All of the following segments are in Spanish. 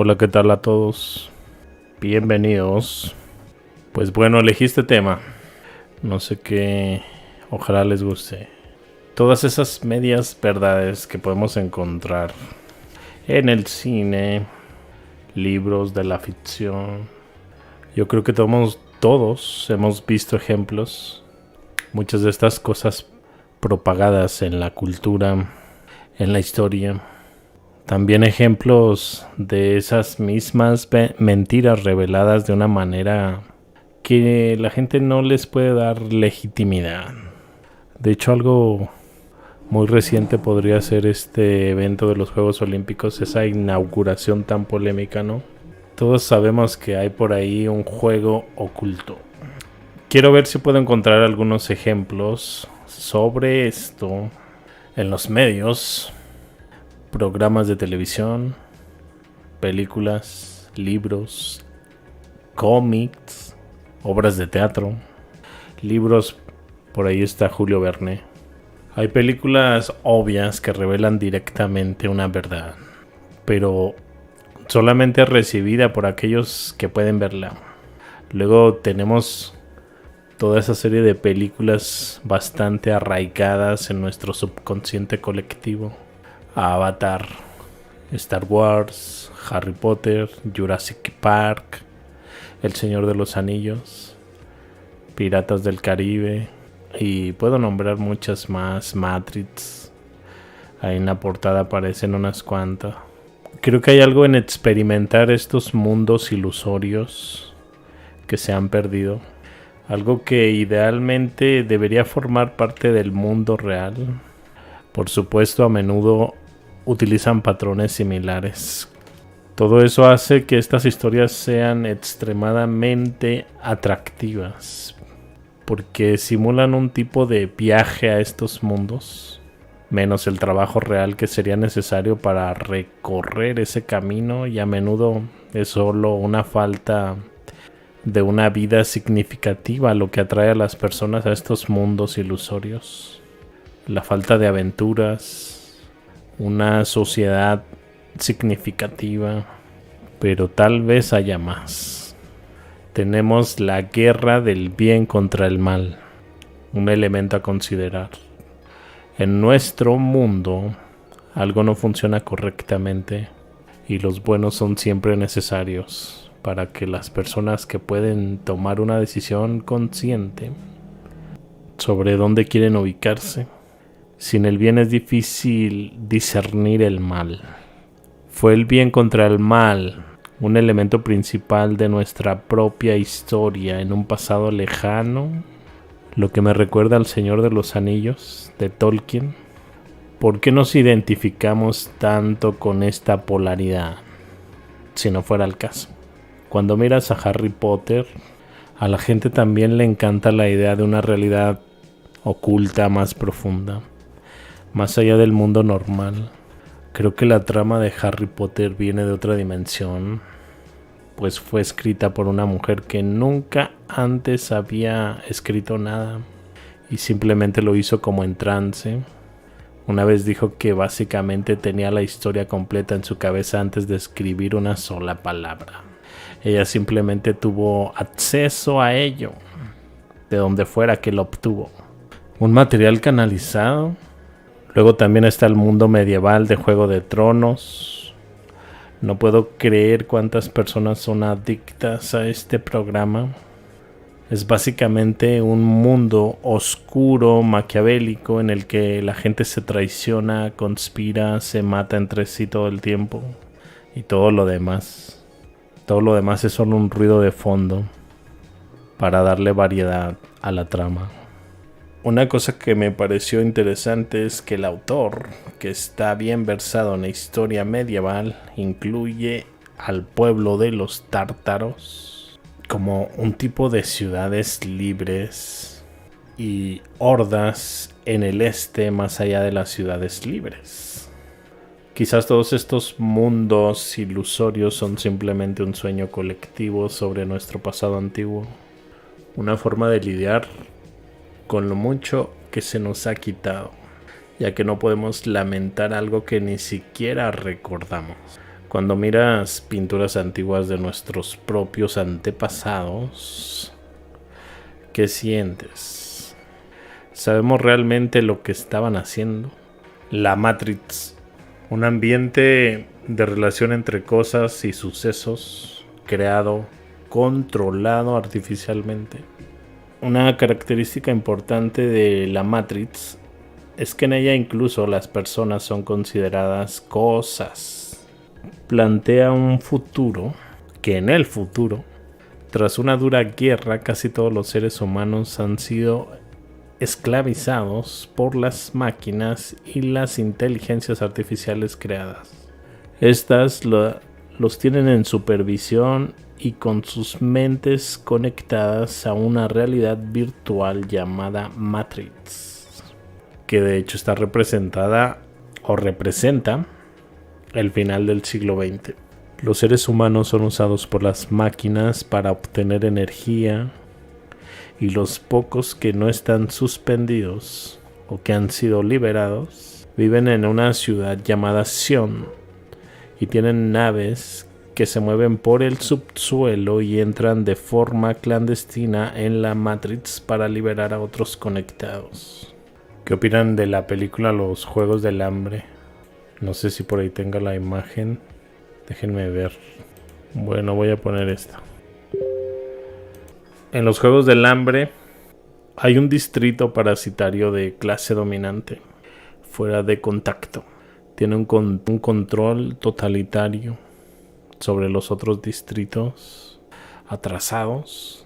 Hola, ¿qué tal a todos? Bienvenidos. Pues bueno, elegí este tema. No sé qué, ojalá les guste. Todas esas medias verdades que podemos encontrar en el cine, libros de la ficción. Yo creo que todos hemos visto ejemplos. Muchas de estas cosas propagadas en la cultura, en la historia. También ejemplos de esas mismas mentiras reveladas de una manera que la gente no les puede dar legitimidad. De hecho, algo muy reciente podría ser este evento de los Juegos Olímpicos, esa inauguración tan polémica, ¿no? Todos sabemos que hay por ahí un juego oculto. Quiero ver si puedo encontrar algunos ejemplos sobre esto en los medios, programas de televisión, películas, libros, cómics, obras de teatro, libros, por ahí está Julio Verne. Hay películas obvias que revelan directamente una verdad, pero solamente recibida por aquellos que pueden verla. Luego tenemos toda esa serie de películas bastante arraigadas en nuestro subconsciente colectivo. Avatar, Star Wars, Harry Potter, Jurassic Park, El Señor de los Anillos, Piratas del Caribe, y puedo nombrar muchas más, Matrix. Ahí en la portada aparecen unas cuantas. Creo que hay algo en experimentar estos mundos ilusorios que se han perdido. Algo que idealmente debería formar parte del mundo real. Por supuesto, a menudo utilizan patrones similares. Todo eso hace que estas historias sean extremadamente atractivas, porque simulan un tipo de viaje a estos mundos, menos el trabajo real que sería necesario para recorrer ese camino, y a menudo es solo una falta de una vida significativa lo que atrae a las personas a estos mundos ilusorios. La falta de aventuras, una sociedad significativa, pero tal vez haya más. Tenemos la guerra del bien contra el mal, un elemento a considerar. En nuestro mundo, algo no funciona correctamente y los buenos son siempre necesarios para que las personas que pueden tomar una decisión consciente sobre dónde quieren ubicarse. Sin el bien es difícil discernir el mal. Fue el bien contra el mal un elemento principal de nuestra propia historia en un pasado lejano, lo que me recuerda al Señor de los Anillos de Tolkien. ¿Por qué nos identificamos tanto con esta polaridad? Si no fuera el caso. Cuando miras a Harry Potter, a la gente también le encanta la idea de una realidad oculta más profunda, más allá del mundo normal. Creo que la trama de Harry Potter viene de otra dimensión, pues fue escrita por una mujer que nunca antes había escrito nada y simplemente lo hizo como en trance. Una vez dijo que básicamente tenía la historia completa en su cabeza antes de escribir una sola palabra. Ella simplemente tuvo acceso a ello, de donde fuera que lo obtuvo. Un material canalizado. Luego también está el mundo medieval de Juego de Tronos. No puedo creer cuántas personas son adictas a este programa. Es básicamente un mundo oscuro, maquiavélico, en el que la gente se traiciona, conspira, se mata entre sí todo el tiempo. Y todo lo demás. Todo lo demás es solo un ruido de fondo para darle variedad a la trama. Una cosa que me pareció interesante es que el autor, que está bien versado en la historia medieval, incluye al pueblo de los tártaros como un tipo de ciudades libres y hordas en el este más allá de las ciudades libres. Quizás todos estos mundos ilusorios son simplemente un sueño colectivo sobre nuestro pasado antiguo, una forma de lidiar con lo mucho que se nos ha quitado, ya que no podemos lamentar algo que ni siquiera recordamos. Cuando miras pinturas antiguas de nuestros propios antepasados, ¿qué sientes? ¿Sabemos realmente lo que estaban haciendo? La Matrix, un ambiente de relación entre cosas y sucesos creado, controlado artificialmente. Una característica importante de la Matrix es que en ella incluso las personas son consideradas cosas. Plantea un futuro que en el futuro, tras una dura guerra, casi todos los seres humanos han sido esclavizados por las máquinas y las inteligencias artificiales creadas. Estas los tienen en supervisión y con sus mentes conectadas a una realidad virtual llamada Matrix, que de hecho está representada o representa el final del siglo XX. Los seres humanos son usados por las máquinas para obtener energía y los pocos que no están suspendidos o que han sido liberados viven en una ciudad llamada Sion y tienen naves que se mueven por el subsuelo y entran de forma clandestina en la Matrix para liberar a otros conectados. ¿Qué opinan de la película Los Juegos del Hambre? No sé si por ahí tenga la imagen. Déjenme ver. Bueno, voy a poner esta. En Los Juegos del Hambre hay un distrito parasitario de clase dominante, fuera de contacto. Tiene un control totalitario sobre los otros distritos atrasados.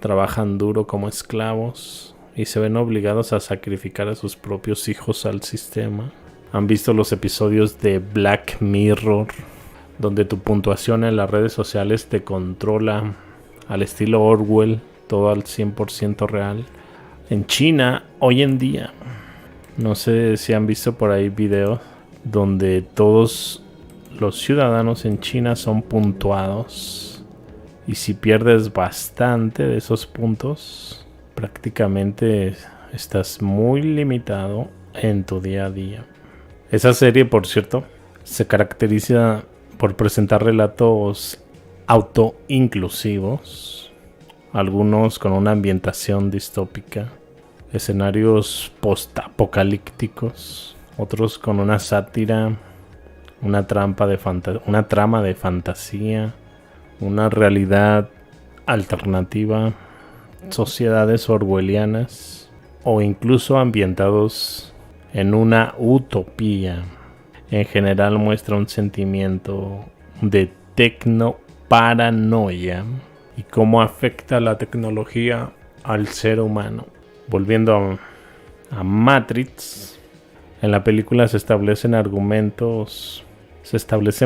Trabajan duro como esclavos y se ven obligados a sacrificar a sus propios hijos al sistema. ¿Han visto los episodios de Black Mirror, donde tu puntuación en las redes sociales te controla al estilo Orwell, todo al 100% real? En China, hoy en día, no sé si han visto por ahí videos donde todos los ciudadanos en China son puntuados, y si pierdes bastante de esos puntos, prácticamente estás muy limitado en tu día a día. Esa serie, por cierto, se caracteriza por presentar relatos autoinclusivos, algunos con una ambientación distópica, escenarios post-apocalípticos, otros con una sátira, una trama de fantasía, una realidad alternativa, sociedades orwellianas o incluso ambientados en una utopía. En general muestra un sentimiento de tecnoparanoia y cómo afecta la tecnología al ser humano. Volviendo a Matrix, en la película se establecen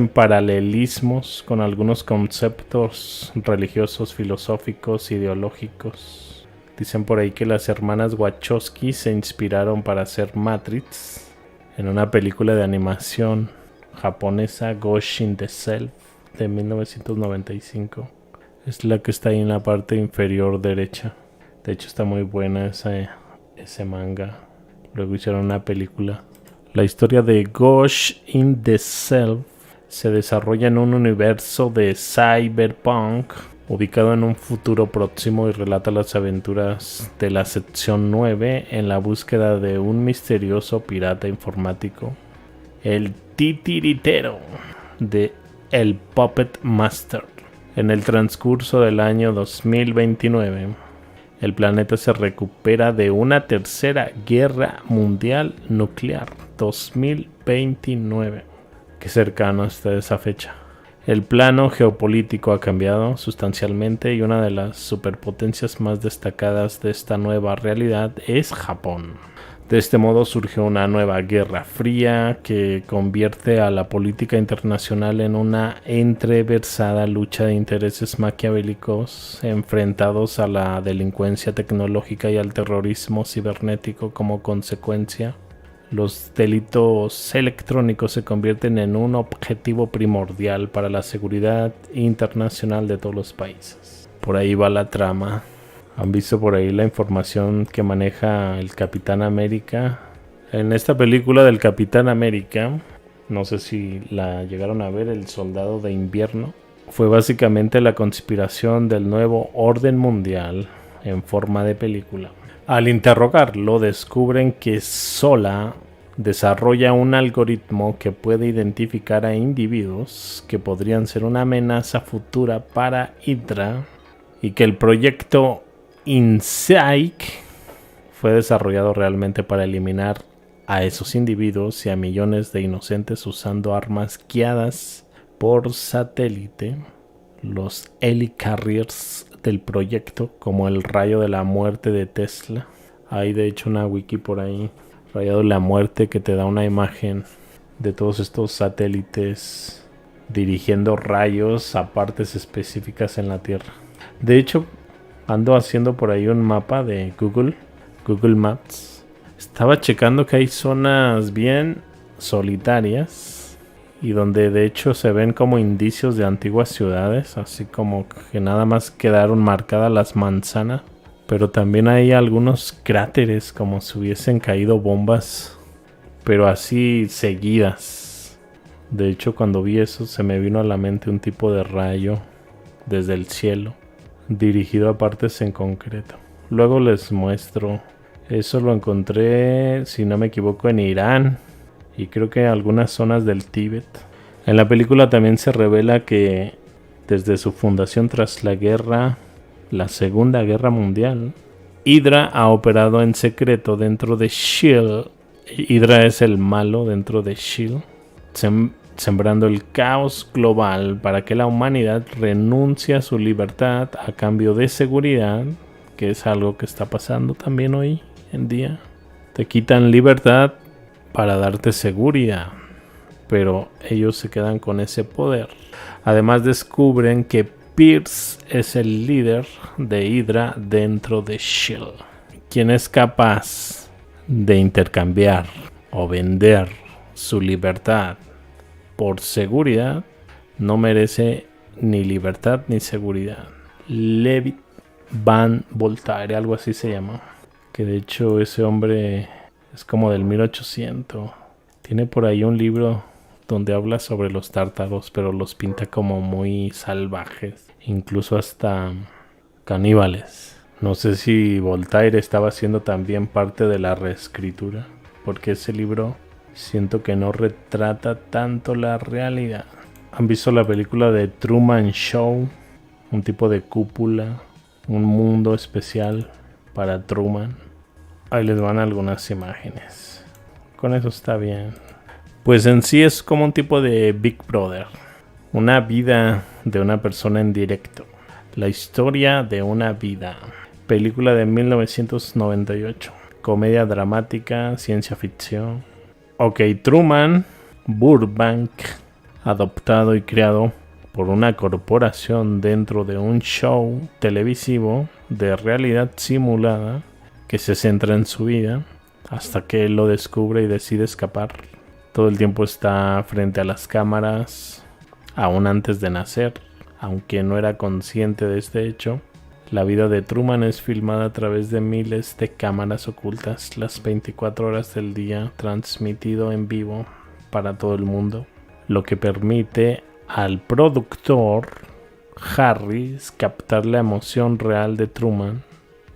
paralelismos con algunos conceptos religiosos, filosóficos, ideológicos. Dicen por ahí que las hermanas Wachowski se inspiraron para hacer Matrix en una película de animación japonesa, Ghost in the Shell, de 1995. Es la que está ahí en la parte inferior derecha. De hecho está muy buena ese manga. Luego hicieron una película. La historia de Ghost in the Shell se desarrolla en un universo de cyberpunk ubicado en un futuro próximo y relata las aventuras de la sección 9 en la búsqueda de un misterioso pirata informático, el titiritero de el Puppet Master. En el transcurso del año 2029, el planeta se recupera de una tercera guerra mundial nuclear. 2029. Qué cercano está esa fecha. El plano geopolítico ha cambiado sustancialmente y una de las superpotencias más destacadas de esta nueva realidad es Japón. De este modo surgió una nueva guerra fría que convierte a la política internacional en una entreversada lucha de intereses maquiavélicos enfrentados a la delincuencia tecnológica y al terrorismo cibernético. Como consecuencia, los delitos electrónicos se convierten en un objetivo primordial para la seguridad internacional de todos los países. Por ahí va la trama. ¿Han visto por ahí la información que maneja el Capitán América? En esta película del Capitán América No sé si la llegaron a ver, El Soldado de Invierno. Fue básicamente la conspiración del nuevo orden mundial en forma de película. Al interrogarlo, descubren que Zola desarrolla un algoritmo que puede identificar a individuos que podrían ser una amenaza futura para Hydra y que el proyecto InSyke fue desarrollado realmente para eliminar a esos individuos y a millones de inocentes usando armas guiadas por satélite, los helicarriers del proyecto, como el rayo de la muerte de Tesla. Hay de hecho una wiki por ahí, rayo de la muerte, que te da una imagen de todos estos satélites dirigiendo rayos a partes específicas en la Tierra. De hecho, ando haciendo por ahí un mapa de Google Maps. Estaba checando que hay zonas bien solitarias y donde de hecho se ven como indicios de antiguas ciudades, así como que nada más quedaron marcadas las manzanas, pero también hay algunos cráteres como si hubiesen caído bombas, pero así seguidas. De hecho, cuando vi eso se me vino a la mente un tipo de rayo desde el cielo dirigido a partes en concreto. Luego les muestro. Eso lo encontré, si no me equivoco, en Irán y creo que en algunas zonas del Tíbet. En la película también se revela que desde su fundación tras la Segunda Guerra Mundial, Hydra ha operado en secreto dentro de S.H.I.E.L.D. Hydra es el malo dentro de S.H.I.E.L.D., sembrando el caos global para que la humanidad renuncie a su libertad a cambio de seguridad, que es algo que está pasando también hoy en día. Te quitan libertad para darte seguridad, pero ellos se quedan con ese poder. Además descubren que Pierce es el líder de Hydra dentro de S.H.I.E.L.D., quien es capaz de intercambiar o vender su libertad por seguridad. No merece ni libertad ni seguridad. Levitt Van Voltaire, algo así se llama. Que de hecho ese hombre es como del 1800. Tiene por ahí un libro donde habla sobre los tártaros, pero los pinta como muy salvajes, incluso hasta caníbales. No sé si Voltaire estaba haciendo también parte de la reescritura, porque ese libro siento que no retrata tanto la realidad. ¿Han visto la película de Truman Show? Un tipo de cúpula, un mundo especial para Truman. Ahí les van algunas imágenes. Con eso está bien. Pues en sí es como un tipo de Big Brother. Una vida de una persona en directo. La historia de una vida. Película de 1998. Comedia dramática, ciencia ficción. Ok, Truman Burbank, adoptado y creado por una corporación dentro de un show televisivo de realidad simulada que se centra en su vida hasta que él lo descubre y decide escapar. Todo el tiempo está frente a las cámaras, aún antes de nacer, aunque no era consciente de este hecho. La vida de Truman es filmada a través de miles de cámaras ocultas las 24 horas del día, transmitido en vivo para todo el mundo, lo que permite al productor Harris captar la emoción real de Truman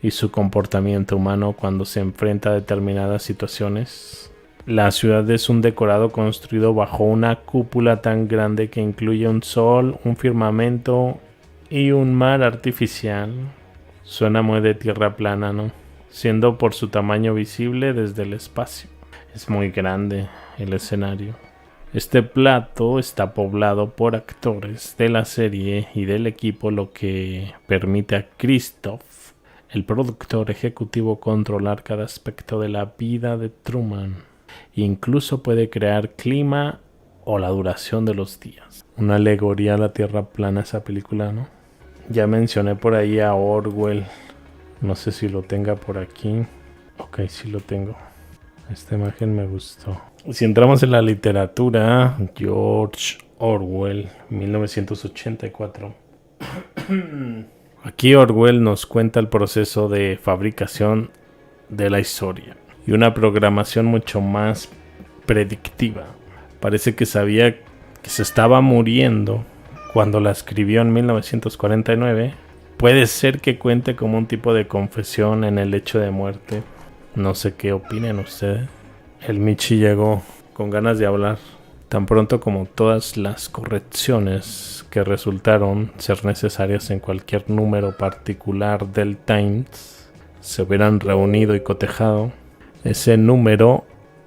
y su comportamiento humano cuando se enfrenta a determinadas situaciones. La ciudad es un decorado construido bajo una cúpula tan grande que incluye un sol, un firmamento y un mar artificial. Suena muy de tierra plana, ¿no? Siendo por su tamaño visible desde el espacio. Es muy grande el escenario. Este plato está poblado por actores de la serie y del equipo, lo que permite a Christoph, el productor ejecutivo, controlar cada aspecto de la vida de Truman. Incluso puede crear clima o la duración de los días. Una alegoría a la tierra plana esa película, ¿no? Ya mencioné por ahí a Orwell. No sé si lo tenga por aquí. Ok, sí lo tengo. Esta imagen me gustó. Si entramos en la literatura, George Orwell, 1984. Aquí Orwell nos cuenta el proceso de fabricación de la historia y una programación mucho más predictiva Parece que sabía que se estaba muriendo cuando la escribió en 1949. Puede ser que cuente como un tipo de confesión en el lecho de muerte. No sé qué opinen ustedes. El Michi llegó con ganas de hablar. Tan pronto como todas las correcciones que resultaron ser necesarias en cualquier número particular del Times se hubieran reunido y cotejado, ese número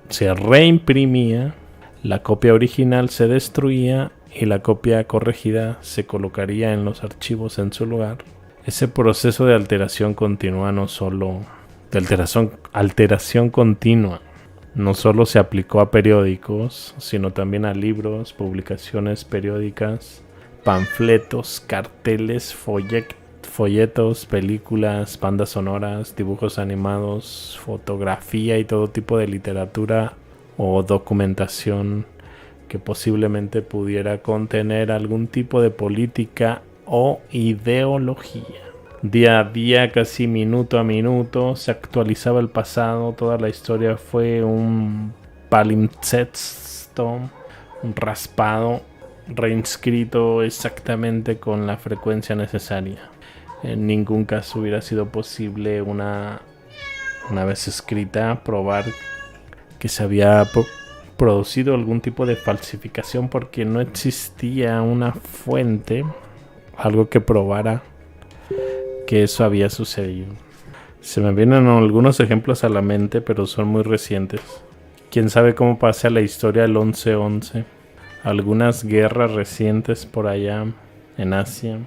se reimprimía, la copia original se destruía y la copia corregida se colocaría en los archivos en su lugar. Ese proceso de alteración continua no solo de alteración continua no solo se aplicó a periódicos, sino también a libros, publicaciones periódicas, panfletos, carteles, folletos, películas, bandas sonoras, dibujos animados, fotografía y todo tipo de literatura o documentación que posiblemente pudiera contener algún tipo de política o ideología. Día a día, casi minuto a minuto, se actualizaba el pasado. Toda la historia fue un palimpsesto, un raspado, reinscrito exactamente con la frecuencia necesaria. En ningún caso hubiera sido posible una vez escrita probar que se había producido algún tipo de falsificación, porque no existía una fuente, algo que probara que eso había sucedido. Se me vienen algunos ejemplos a la mente, pero son muy recientes. Quién sabe cómo pase a la historia el 11-11. Algunas guerras recientes por allá en Asia.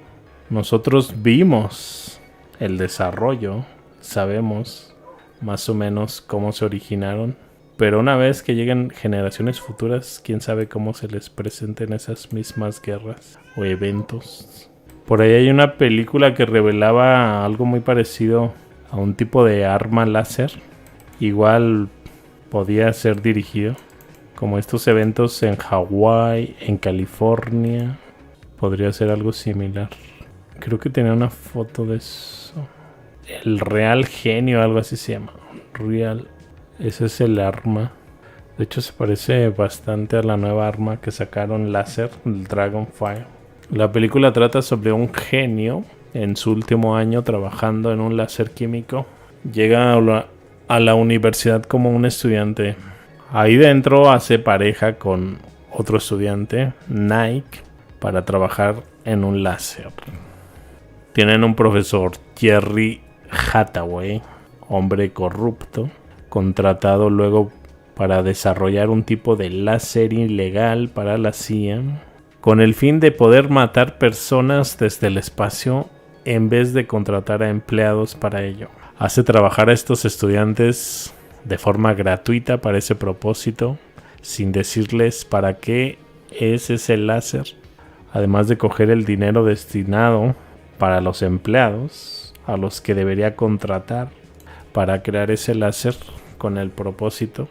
Nosotros vimos el desarrollo, sabemos más o menos cómo se originaron, pero una vez que lleguen generaciones futuras, quién sabe cómo se les presenten esas mismas guerras o eventos. Por ahí hay una película que revelaba algo muy parecido a un tipo de arma láser. Igual podía ser dirigido como estos eventos en Hawái, en California. Podría ser algo similar. Creo que tenía una foto de eso. El Real Genio, algo así se llama. Real. Ese es el arma. De hecho se parece bastante a la nueva arma que sacaron láser, el Dragonfire. La película trata sobre un genio en su último año trabajando en un láser químico. Llega a la universidad como un estudiante. Ahí dentro hace pareja con otro estudiante, Nike, para trabajar en un láser. Tienen un profesor, Jerry Hathaway, hombre corrupto, contratado luego para desarrollar un tipo de láser ilegal para la CIA, con el fin de poder matar personas desde el espacio en vez de contratar a empleados para ello. Hace trabajar a estos estudiantes de forma gratuita para ese propósito, sin decirles para qué es ese láser, además de coger el dinero destinado para los empleados a los que debería contratar para crear ese láser con el propósito.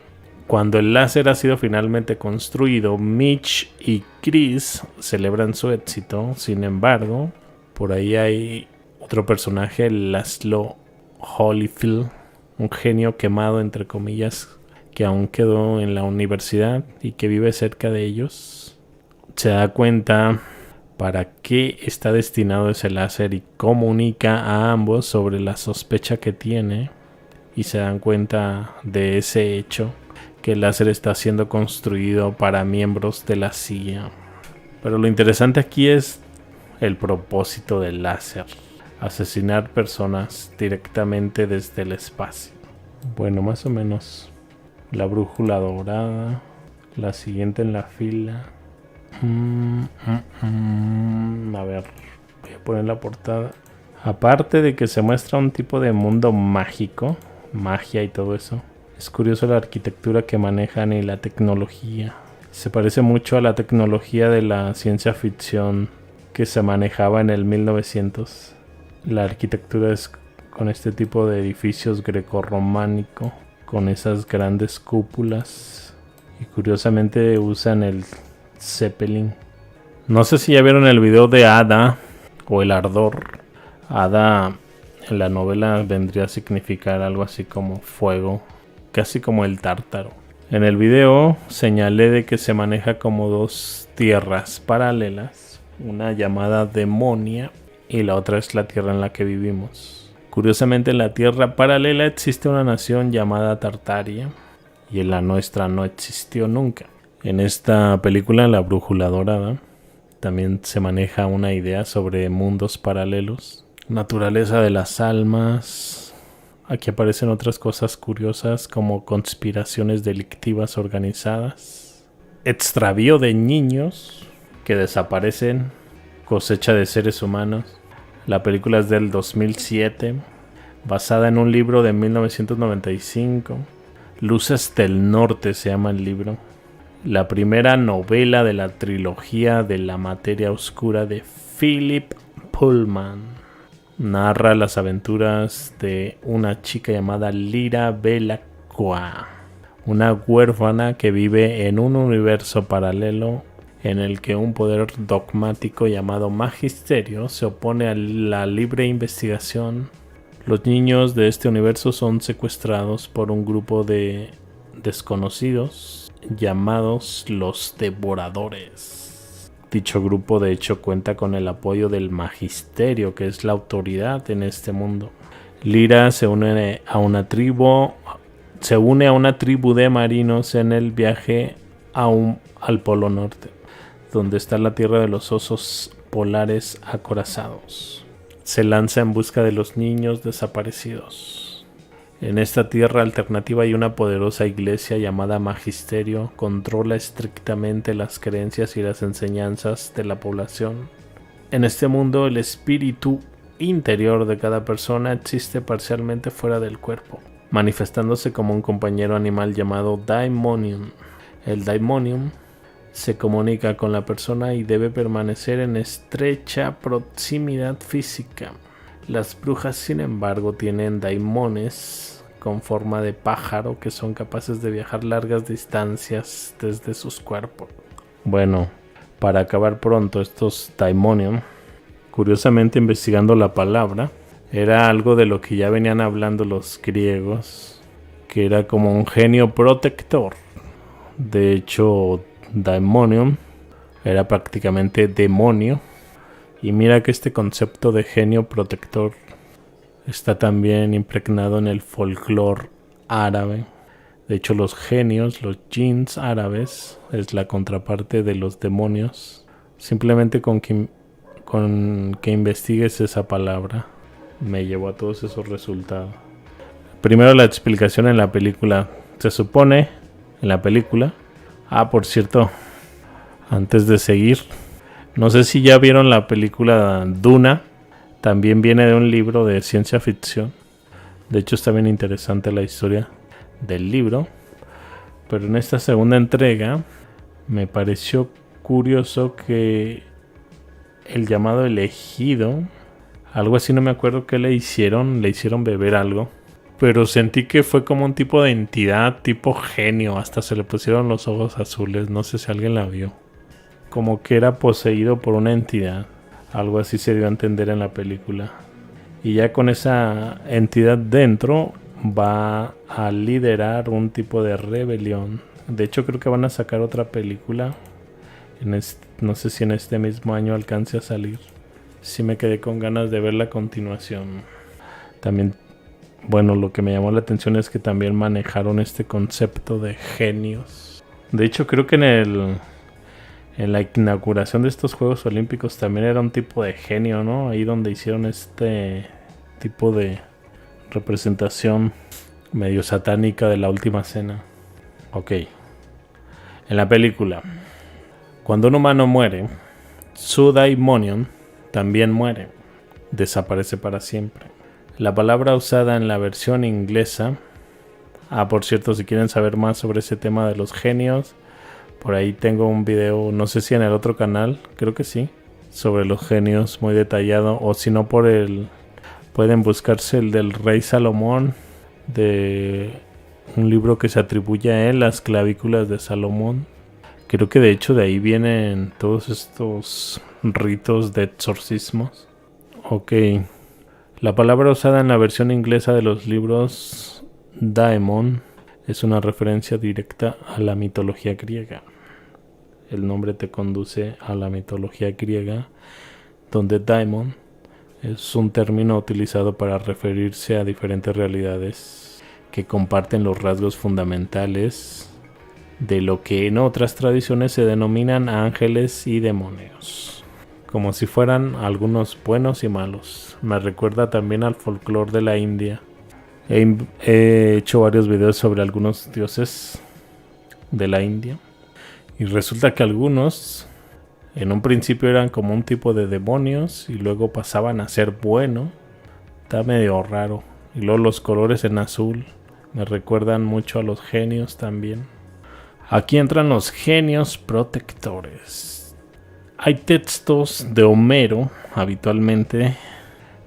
Cuando el láser ha sido finalmente construido, Mitch y Chris celebran su éxito. Sin embargo, por ahí hay otro personaje, Laszlo Holyfield, un genio quemado entre comillas, que aún quedó en la universidad y que vive cerca de ellos. Se da cuenta para qué está destinado ese láser y comunica a ambos sobre la sospecha que tiene, y se dan cuenta de ese hecho, que el láser está siendo construido para miembros de la CIA. Pero lo interesante aquí es el propósito del láser: asesinar personas directamente desde el espacio. Bueno, más o menos. La brújula dorada, la siguiente en la fila. A ver, voy a poner la portada. Aparte de que se muestra un tipo de mundo mágico, magia y todo eso, es curioso la arquitectura que manejan y la tecnología. Se parece mucho a la tecnología de la ciencia ficción que se manejaba en el 1900. La arquitectura es con este tipo de edificios grecorrománico, con esas grandes cúpulas, y curiosamente usan el Zeppelin. No sé si ya vieron el video de Ada o el ardor. Ada en la novela vendría a significar algo así como fuego, casi como el tártaro. En el video señalé de que se maneja como dos tierras paralelas, una llamada Demonia y la otra es la tierra en la que vivimos. Curiosamente, en la tierra paralela existe una nación llamada Tartaria y en la nuestra no existió nunca. En esta película, La Brújula Dorada, también se maneja una idea sobre mundos paralelos, naturaleza de las almas. Aquí aparecen otras cosas curiosas como conspiraciones delictivas organizadas, extravío de niños que desaparecen, cosecha de seres humanos. La película es del 2007, basada en un libro de 1995. Luces del Norte se llama el libro. La primera novela de la trilogía de la materia oscura de Philip Pullman. Narra las aventuras de una chica llamada Lyra Belacqua, una huérfana que vive en un universo paralelo en el que un poder dogmático llamado Magisterio se opone a la libre investigación. Los niños de este universo son secuestrados por un grupo de desconocidos llamados los Devoradores. Dicho grupo de hecho cuenta con el apoyo del Magisterio, que es la autoridad en este mundo. Lyra se une a una tribu de marinos en el viaje al Polo Norte, donde está la tierra de los osos polares acorazados. Se lanza en busca de los niños desaparecidos. En esta tierra alternativa hay una poderosa iglesia llamada Magisterio, controla estrictamente las creencias y las enseñanzas de la población. En este mundo el espíritu interior de cada persona existe parcialmente fuera del cuerpo, manifestándose como un compañero animal llamado Daimonium. El Daimonium se comunica con la persona y debe permanecer en estrecha proximidad física. Las brujas, sin embargo, tienen daimones con forma de pájaro que son capaces de viajar largas distancias desde sus cuerpos. Bueno, para acabar pronto, estos daimonium, curiosamente investigando la palabra, era algo de lo que ya venían hablando los griegos, que era como un genio protector. De hecho, daimonium era prácticamente demonio. Y mira que este concepto de genio protector está también impregnado en el folclore árabe. De hecho, los genios, los jinns árabes, es la contraparte de los demonios. Simplemente con que investigues esa palabra, me llevó a todos esos resultados. Primero la explicación en la película. Se supone, en la película... por cierto, antes de seguir... No sé si ya vieron la película Duna. También viene de un libro de ciencia ficción. De hecho está bien interesante la historia del libro. Pero en esta segunda entrega me pareció curioso que el llamado elegido, algo así, no me acuerdo qué le hicieron beber algo. Pero sentí que fue como un tipo de entidad, tipo genio. Hasta se le pusieron los ojos azules. No sé si alguien la vio. Como que era poseído por una entidad. Algo así se dio a entender en la película. Y ya con esa entidad dentro va a liderar un tipo de rebelión. De hecho creo que van a sacar otra película. No sé si en este mismo año alcance a salir. Sí me quedé con ganas de ver la continuación. También, bueno, lo que me llamó la atención es que también manejaron este concepto de genios. De hecho creo que en la inauguración de estos Juegos Olímpicos también era un tipo de genio, ¿no? Ahí donde hicieron este tipo de representación medio satánica de la última cena. Ok. En la película, cuando un humano muere, su daimonium también muere. Desaparece para siempre. La palabra usada en la versión inglesa... por cierto, si quieren saber más sobre ese tema de los genios... Por ahí tengo un video, no sé si en el otro canal, creo que sí, sobre los genios muy detallado. O si no, pueden buscarse el del rey Salomón, de un libro que se atribuye a él, Las clavículas de Salomón. Creo que de hecho de ahí vienen todos estos ritos de exorcismos. Ok, la palabra usada en la versión inglesa de los libros daemon es una referencia directa a la mitología griega. El nombre te conduce a la mitología griega, donde daimon es un término utilizado para referirse a diferentes realidades que comparten los rasgos fundamentales de lo que en otras tradiciones se denominan ángeles y demonios, como si fueran algunos buenos y malos. Me recuerda también al folclore de la India. He hecho varios videos sobre algunos dioses de la India y resulta que algunos en un principio eran como un tipo de demonios y luego pasaban a ser bueno. Está medio raro. Y luego los colores en azul me recuerdan mucho a los genios también. Aquí entran los genios protectores. Hay textos de Homero, habitualmente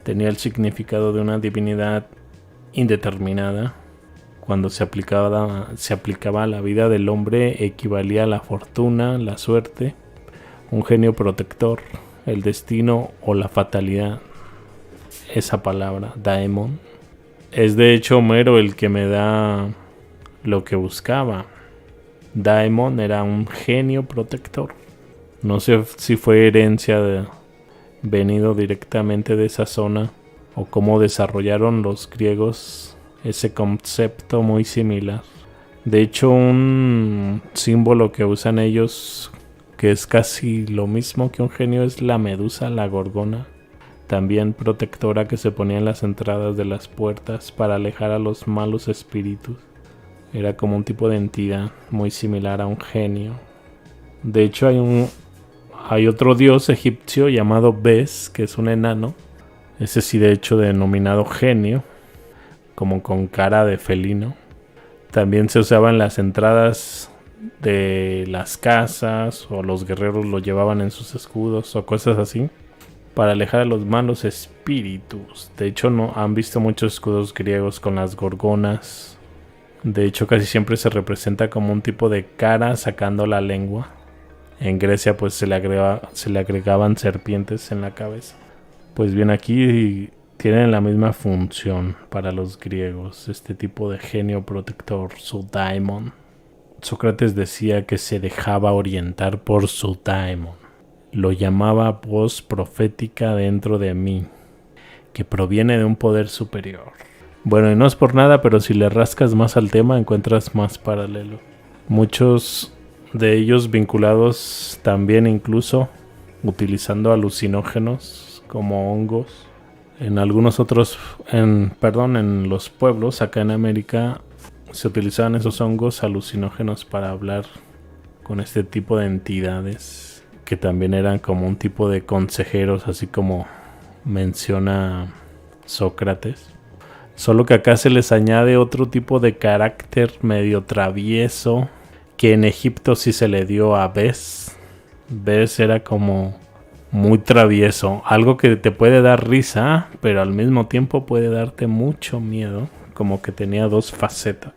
tenía el significado de una divinidad indeterminada. Cuando se aplicaba a la vida del hombre, equivalía a la fortuna, la suerte, un genio protector, el destino o la fatalidad. Esa palabra, daemon, es de hecho Homero el que me da lo que buscaba. Daemon era un genio protector. No sé si fue herencia venido directamente de esa zona o cómo desarrollaron los griegos ese concepto muy similar. De hecho, un símbolo que usan ellos, que es casi lo mismo que un genio, es la medusa, la gorgona, también protectora, que se ponía en las entradas de las puertas para alejar a los malos espíritus. Era como un tipo de entidad muy similar a un genio. De hecho, hay otro dios egipcio llamado Bes, que es un enano. Ese sí, de hecho, denominado genio, como con cara de felino. También se usaba en las entradas de las casas, o los guerreros lo llevaban en sus escudos o cosas así, para alejar a los malos espíritus. De hecho, no han visto muchos escudos griegos con las gorgonas. De hecho, casi siempre se representa como un tipo de cara sacando la lengua. En Grecia pues se le agregaban serpientes en la cabeza. Pues bien, aquí tienen la misma función para los griegos, este tipo de genio protector, su daimon. Sócrates decía que se dejaba orientar por su daimon. Lo llamaba voz profética dentro de mí, que proviene de un poder superior. Bueno, y no es por nada, pero si le rascas más al tema encuentras más paralelo. Muchos de ellos vinculados también incluso utilizando alucinógenos como hongos. En algunos otros, en los pueblos acá en América se utilizaban esos hongos alucinógenos para hablar con este tipo de entidades que también eran como un tipo de consejeros, así como menciona Sócrates. Solo que acá se les añade otro tipo de carácter medio travieso que en Egipto sí se le dio a Bes. Bes era como muy travieso, algo que te puede dar risa, pero al mismo tiempo puede darte mucho miedo, como que tenía dos facetas.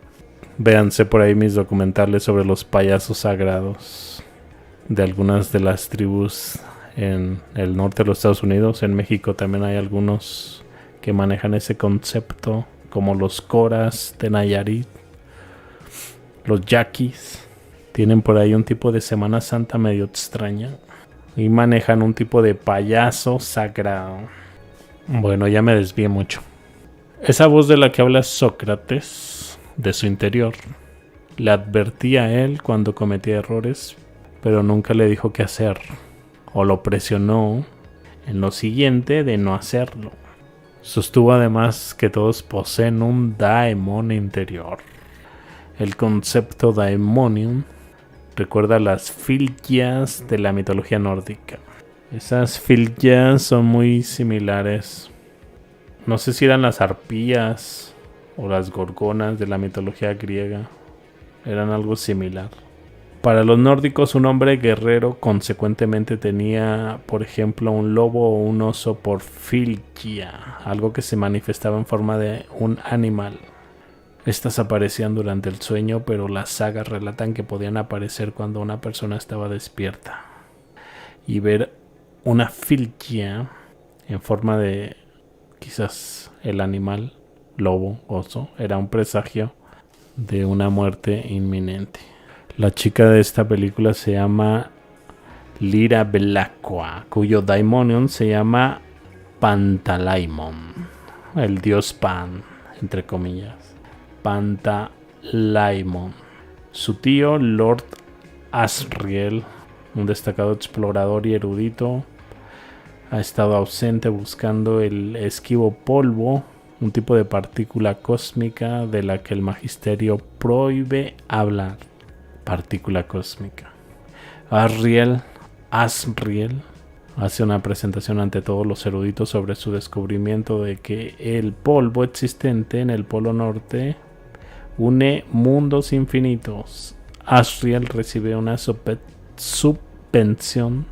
Véanse por ahí mis documentales sobre los payasos sagrados de algunas de las tribus en el norte de los Estados Unidos. En México también hay algunos que manejan ese concepto, como los coras de Nayarit, los yaquis. Tienen por ahí un tipo de Semana Santa medio extraña y manejan un tipo de payaso sagrado. Bueno, ya me desvié mucho. Esa voz de la que habla Sócrates, de su interior, le advertía a él cuando cometía errores, pero nunca le dijo qué hacer, o lo presionó en lo siguiente de no hacerlo. Sostuvo además que todos poseen un daemon interior. El concepto daemonium recuerda las filgias de la mitología nórdica. Esas filgias son muy similares. No sé si eran las arpías o las gorgonas de la mitología griega. Eran algo similar. Para los nórdicos, un hombre guerrero consecuentemente tenía, por ejemplo, un lobo o un oso por filgia, algo que se manifestaba en forma de un animal. Estas aparecían durante el sueño, pero las sagas relatan que podían aparecer cuando una persona estaba despierta. Y ver una filgia en forma de quizás el animal, lobo, oso, era un presagio de una muerte inminente. La chica de esta película se llama Lyra Belacqua, cuyo daimonion se llama Pantalaimon, el dios Pan, entre comillas. Pantalaimon. Su tío, Lord Asriel, un destacado explorador y erudito, ha estado ausente buscando el esquivo polvo, un tipo de partícula cósmica de la que el magisterio prohíbe hablar. Partícula cósmica. Asriel hace una presentación ante todos los eruditos sobre su descubrimiento de que el polvo existente en el Polo Norte une mundos infinitos. Asriel recibe una subvención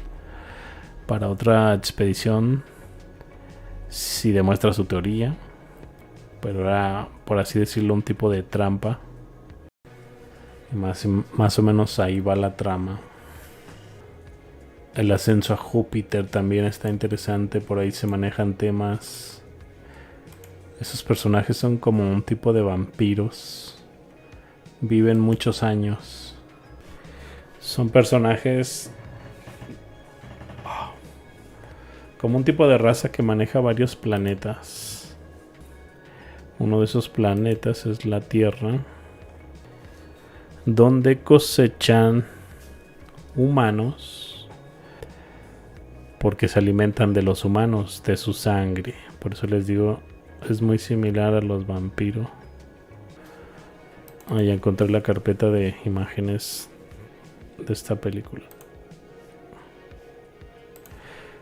para otra expedición si demuestra su teoría, pero era, por así decirlo, un tipo de trampa. Y más o menos ahí va la trama. El ascenso a Júpiter también está interesante, por ahí se manejan temas. Esos personajes son como un tipo de vampiros, viven muchos años. Son personajes como un tipo de raza que maneja varios planetas. Uno de esos planetas es la Tierra, donde cosechan humanos porque se alimentan de los humanos, de su sangre. Por eso les digo, es muy similar a los vampiros. Ya encontré la carpeta de imágenes de esta película.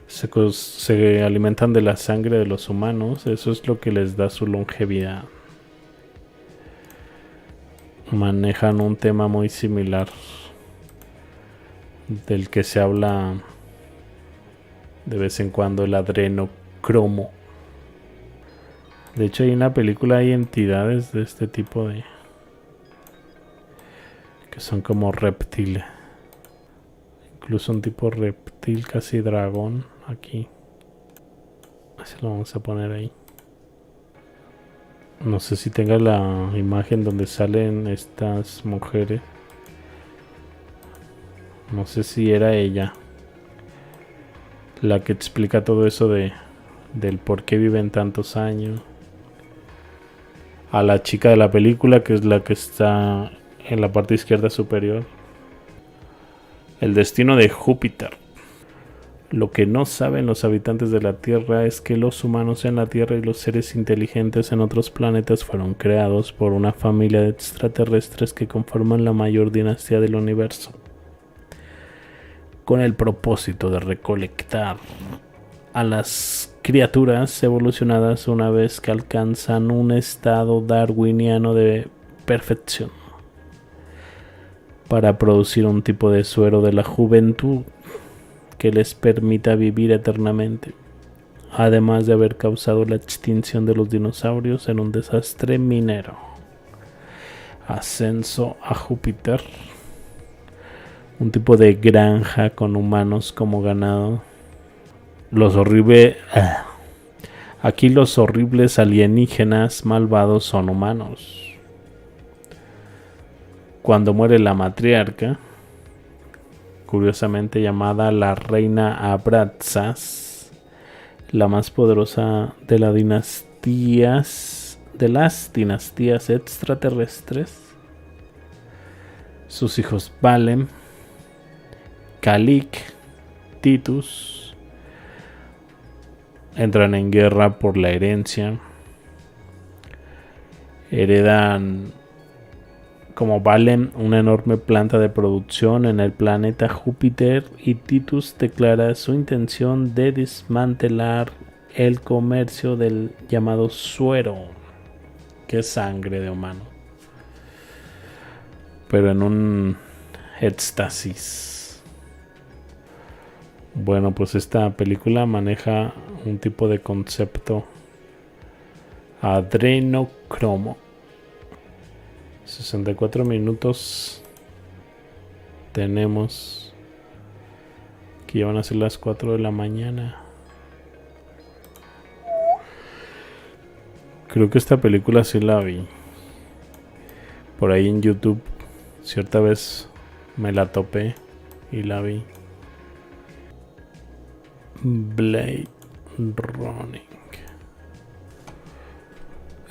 Se alimentan de la sangre de los humanos. Eso es lo que les da su longevidad. Manejan un tema muy similar del que se habla de vez en cuando, el adrenocromo. De hecho, hay una película, hay entidades de este tipo de que son como reptiles. Incluso un tipo reptil, casi dragón, aquí. Así lo vamos a poner ahí. No sé si tenga la imagen donde salen estas mujeres. No sé si era ella la que explica todo eso del por qué viven tantos años. A la chica de la película, que es la que está en la parte izquierda superior. El destino de Júpiter. Lo que no saben los habitantes de la Tierra es que los humanos en la Tierra y los seres inteligentes en otros planetas fueron creados por una familia de extraterrestres que conforman la mayor dinastía del universo, con el propósito de recolectar a las criaturas evolucionadas una vez que alcanzan un estado darwiniano de perfección, para producir un tipo de suero de la juventud que les permita vivir eternamente, además de haber causado la extinción de los dinosaurios en un desastre minero. Ascenso a Júpiter. Un tipo de granja con humanos como ganado. Aquí los horribles alienígenas malvados son humanos. Cuando muere la matriarca, curiosamente llamada la reina Abraxas, la más poderosa de las dinastías extraterrestres, sus hijos Valem, Kalik, Titus, entran en guerra por la herencia. Heredan como Valem una enorme planta de producción en el planeta Júpiter, y Titus declara su intención de desmantelar el comercio del llamado suero, que es sangre de humano, pero en un éxtasis. Bueno, pues esta película maneja un tipo de concepto adrenocromo. 64 minutos tenemos, que ya van a ser las 4 de la mañana. Creo que esta película sí la vi, Por ahí en YouTube cierta vez me la topé y la vi. Blade Running.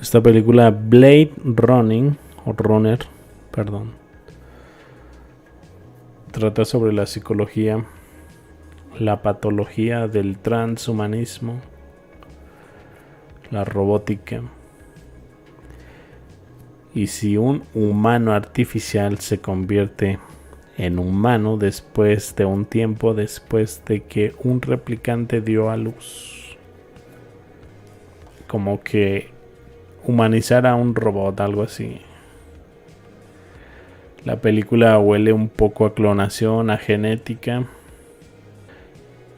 Esta película Blade Running, o Runner, perdón, trata sobre la psicología, la patología del transhumanismo, la robótica, y si un humano artificial se convierte en humano después de un tiempo, después de que un replicante dio a luz. Como que humanizar a un robot, algo así. La película huele un poco a clonación, a genética,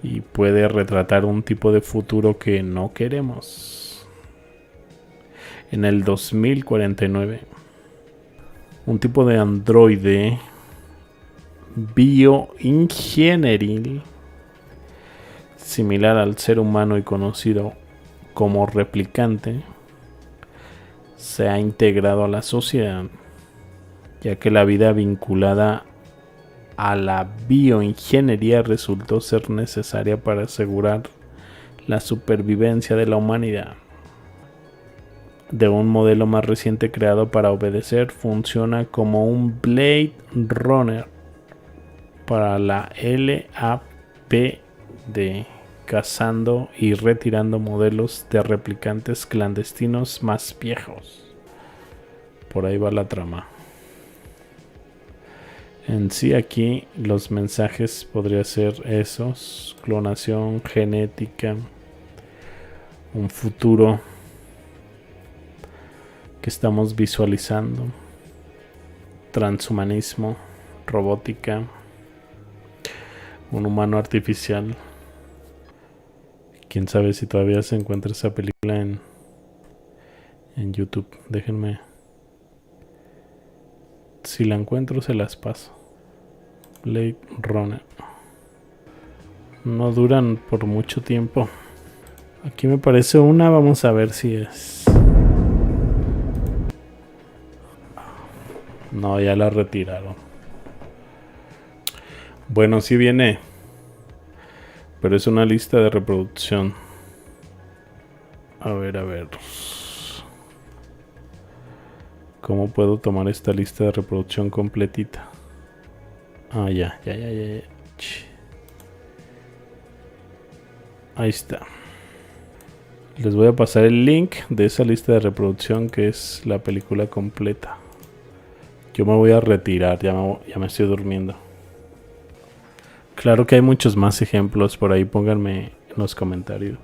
y puede retratar un tipo de futuro que no queremos. En el 2049, un tipo de androide bioingenieril similar al ser humano y conocido como replicante se ha integrado a la sociedad, ya que la vida vinculada a la bioingeniería resultó ser necesaria para asegurar la supervivencia de la humanidad. De un modelo más reciente creado para obedecer, funciona como un Blade Runner para la LAPD, cazando y retirando modelos de replicantes clandestinos más viejos. Por ahí va la trama. En sí, aquí los mensajes podrían ser esos: clonación, genética, un futuro que estamos visualizando, transhumanismo, robótica, un humano artificial. Quién sabe si todavía se encuentra esa película en YouTube. Déjenme, si la encuentro se las paso. Blade Runner. No duran por mucho tiempo. Aquí me parece una, vamos a ver si es. No, ya la retiraron. Bueno, sí viene, pero es una lista de reproducción. A ver. ¿Cómo puedo tomar esta lista de reproducción completita? Ah, ya. Ahí está. Les voy a pasar el link de esa lista de reproducción, que es la película completa. Yo me voy a retirar, ya me estoy durmiendo. Claro que hay muchos más ejemplos, por ahí pónganme en los comentarios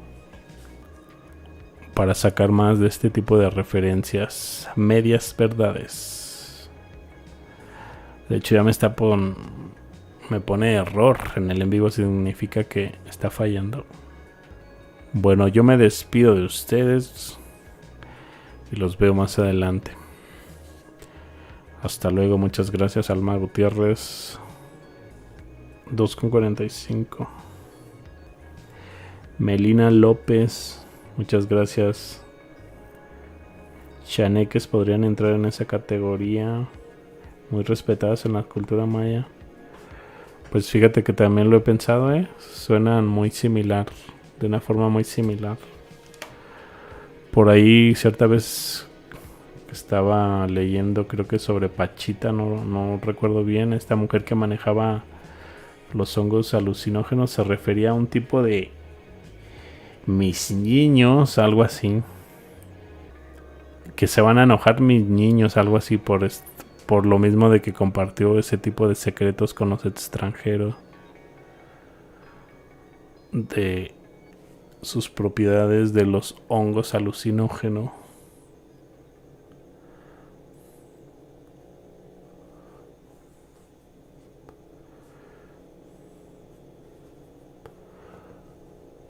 para sacar más de este tipo de referencias, medias verdades. De hecho ya me pone error en el en vivo, significa que está fallando. Bueno, yo me despido de ustedes y los veo más adelante. Hasta luego, muchas gracias. Alma Gutiérrez 2:45. Melina López, muchas gracias. Chaneques podrían entrar en esa categoría, muy respetadas en la cultura maya. Pues fíjate que también lo he pensado, suenan muy similar, de una forma muy similar. Por ahí cierta vez estaba leyendo, creo que sobre Pachita, no recuerdo bien, esta mujer que manejaba los hongos alucinógenos, se refería a un tipo de mis niños, algo así, que se van a enojar mis niños, algo así, por lo mismo de que compartió ese tipo de secretos con los extranjeros de sus propiedades de los hongos alucinógenos.